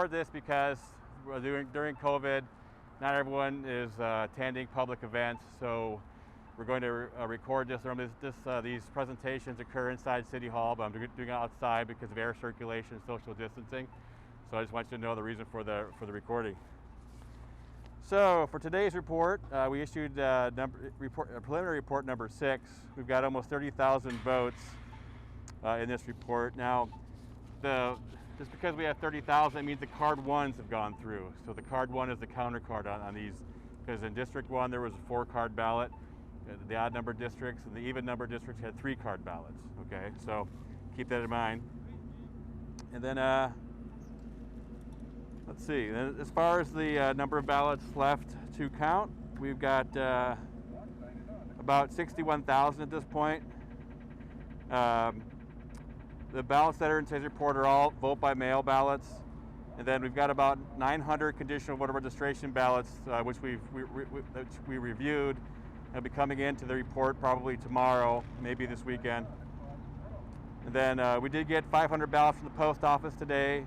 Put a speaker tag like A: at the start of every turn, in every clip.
A: record this because during COVID, not everyone is attending public events, so we're going to record this. These presentations occur inside City Hall, but I'm doing it outside because of air circulation and social distancing. So I just want you to know the reason for the recording. So for today's report, we issued preliminary report number 6. We've got almost 30,000 votes in this report. Now, just because we have 30,000, it means the card 1s have gone through. So the card 1 is the counter card on these, because in District 1 there was a 4-card ballot. The odd number districts and the even number districts had 3-card ballots. Okay, so keep that in mind. And then let's see. As far as the number of ballots left to count, we've got about 61,000 at this point. The ballots that are in today's report are all vote by mail ballots, and then we've got about 900 conditional voter registration ballots, which we reviewed. They'll be coming into the report probably tomorrow, maybe this weekend. And then we did get 500 ballots from the post office today.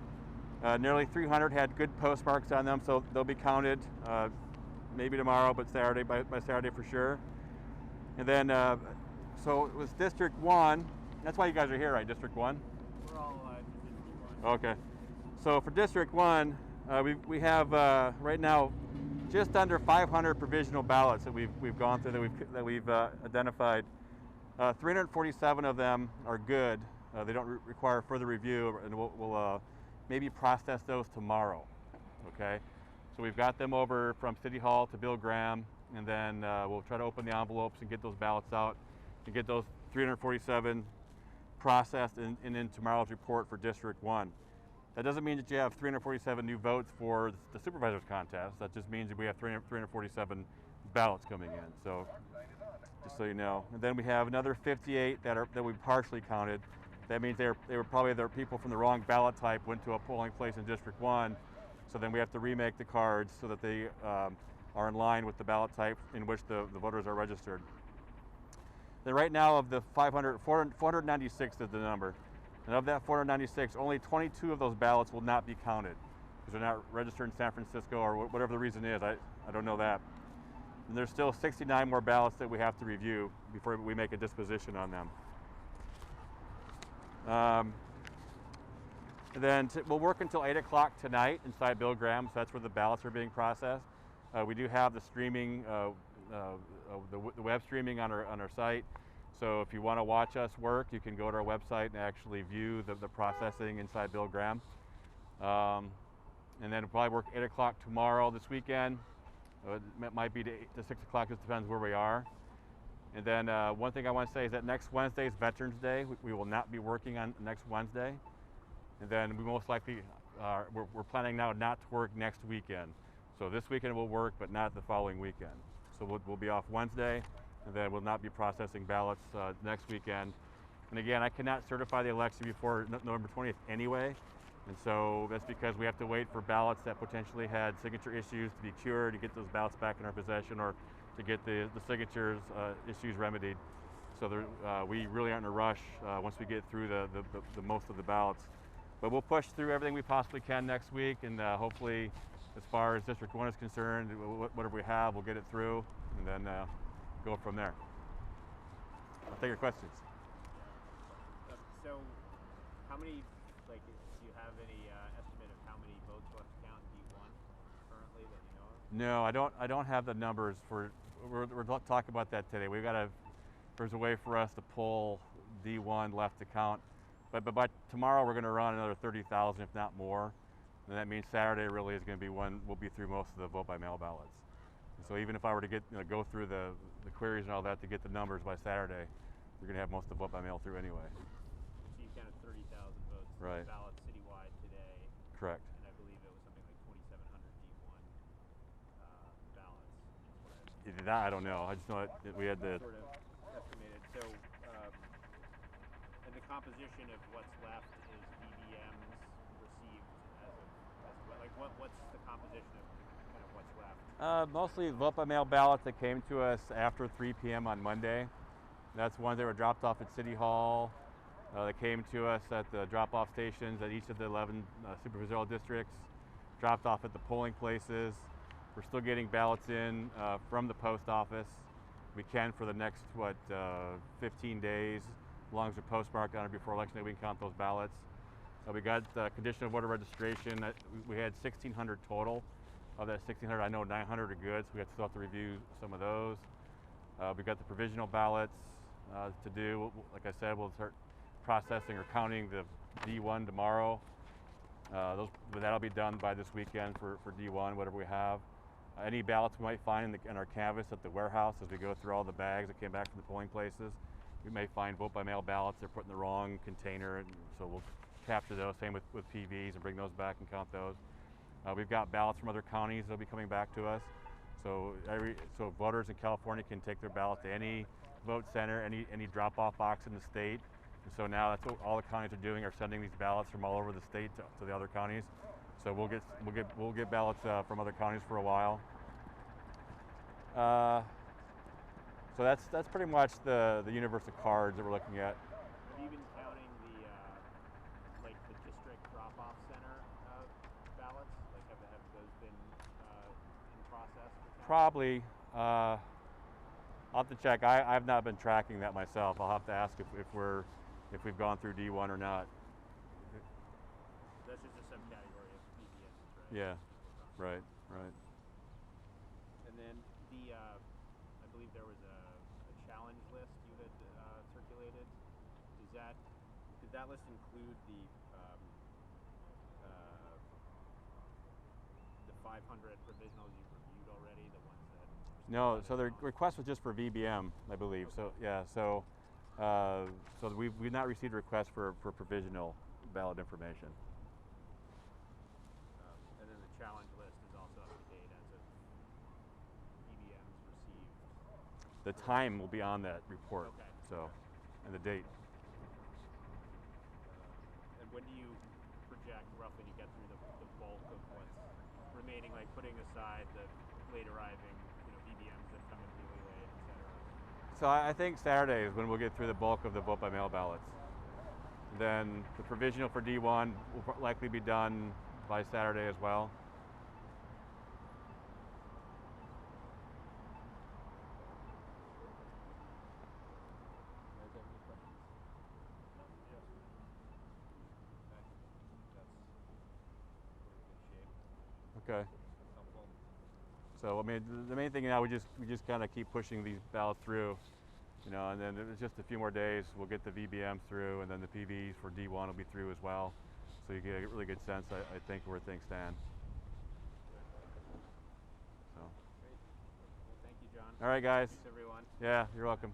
A: Nearly 300 had good postmarks on them, so they'll be counted maybe tomorrow, but Saturday by Saturday for sure. And then, so it was District 1. That's why you guys are here, right? District 1?
B: We're all District 1.
A: Okay. So for District 1, we have right now just under 500 provisional ballots that we've gone through, that we've identified. 347 of them are good. They don't require further review, and we'll maybe process those tomorrow. Okay. So we've got them over from City Hall to Bill Graham, and then we'll try to open the envelopes and get those ballots out and get those 347 processed in tomorrow's report for District 1. That doesn't mean that you have 347 new votes for the supervisors contest. That just means that we have 347 ballots coming in. So just so you know. And then we have another 58 that we partially counted. That means they were probably the people from the wrong ballot type went to a polling place in District 1. So then we have to remake the cards so that they are in line with the ballot type in which the voters are registered. Then right now, of the 496 is the number. And of that 496, only 22 of those ballots will not be counted because they're not registered in San Francisco or whatever the reason is. I don't know that. And there's still 69 more ballots that we have to review before we make a disposition on them. And then we'll work until 8 o'clock tonight inside Bill Graham, so that's where the ballots are being processed. We do have the streaming, the web streaming on our site. So if you want to watch us work, you can go to our website and actually view the processing inside Bill Graham. And then we'll probably work 8 o'clock tomorrow this weekend. It might be to 6 o'clock, just depends where we are. And then one thing I want to say is that next Wednesday is Veterans Day. We will not be working on next Wednesday. And then we most likely, we're planning now not to work next weekend. So this weekend we'll work, but not the following weekend. So we'll be off Wednesday, and then we'll not be processing ballots next weekend. And again, I cannot certify the election before November 20th anyway. And so that's because we have to wait for ballots that potentially had signature issues to be cured, to get those ballots back in our possession, or to get the signatures issues remedied. So we really aren't in a rush once we get through the most of the ballots. But we'll push through everything we possibly can next week, and hopefully, as far as District 1 is concerned, whatever we have, we'll get it through, and then go from there. I'll take your questions.
B: So, how many, do you have any estimate of how many votes left to count in D1 currently that you know of?
A: No, I don't have the numbers for. We're talking about that today. There's a way for us to pull D1 left to count, but by tomorrow we're going to run another 30,000, if not more. And that means Saturday really is going to be when we'll be through most of the vote by mail ballots. And so even if I were to go through the queries and all that to get the numbers by Saturday, we're going to have most of the vote by mail through anyway.
B: So you counted 30,000 votes.
A: Right.
B: Ballots citywide today.
A: Correct.
B: And I believe it was something like 2,700 D1 ballots.
A: That I don't know. I just know that we had the
B: sort of estimated. So, and the composition of what's left is BBMs received what's the composition of kind of what's left?
A: Mostly vote by mail ballots that came to us after 3 p.m. on Monday. That's ones that were dropped off at City Hall. That came to us at the drop-off stations at each of the 11 supervisorial districts. dropped off at the polling places. We're still getting ballots in from the post office. We can for the next 15 days, as long as they're postmarked on it before election day. We can count those ballots. We got conditional voter registration. We had 1,600 total. Of that 1,600, I know 900 are good, so we still have to review some of those. We've got the provisional ballots to do. Like I said, we'll start processing or counting the D1 tomorrow. That'll be done by this weekend for D1, whatever we have. Any ballots we might find in our canvas at the warehouse as we go through all the bags that came back from the polling places. We may find vote by mail ballots they're put in the wrong container, and so we'll capture those. Same with PVs and bring those back and count those. We've got ballots from other counties that'll be coming back to us. So voters in California can take their ballot to any vote center, any drop-off box in the state. And so now that's what all the counties are doing, are sending these ballots from all over the state to the other counties. So we'll get ballots from other counties for a while. So that's pretty much the universe of cards that we're looking at.
B: Have you been counting the district drop-off center ballots? Like have those been in process?
A: Probably. I'll have to check. I've not been tracking that myself. I'll have to ask if we've gone through D1 or not.
B: That's just a subcategory of PBMs, right?
A: Yeah. Right.
B: And then I believe there was a challenge list you had circulated. Did that list include the 500 provisionals you've reviewed already, the ones that?
A: No, so the request was just for VBM, I believe.
B: Okay.
A: So yeah, so we've not received a request for provisional ballot information.
B: And then the challenge list is also up to date as of VBMs received.
A: The time will be on that report.
B: Okay.
A: So, and the date.
B: And when do you project roughly to get through the bulk of what's remaining, like putting aside the late arriving, VBMs that come in really late, et cetera?
A: So I think Saturday is when we'll get through the bulk of the vote by mail ballots. Then the provisional for D1 will likely be done by Saturday as well. Okay. So I mean, the main thing now, we just kind of keep pushing these ballots through, and then it's just a few more days. We'll get the VBMs through, and then the PVs for D1 will be through as well. So you get a really good sense, I think, where things stand. So.
B: Great. Well, thank you, John.
A: All right, guys.
B: Thanks, everyone.
A: Yeah, you're welcome.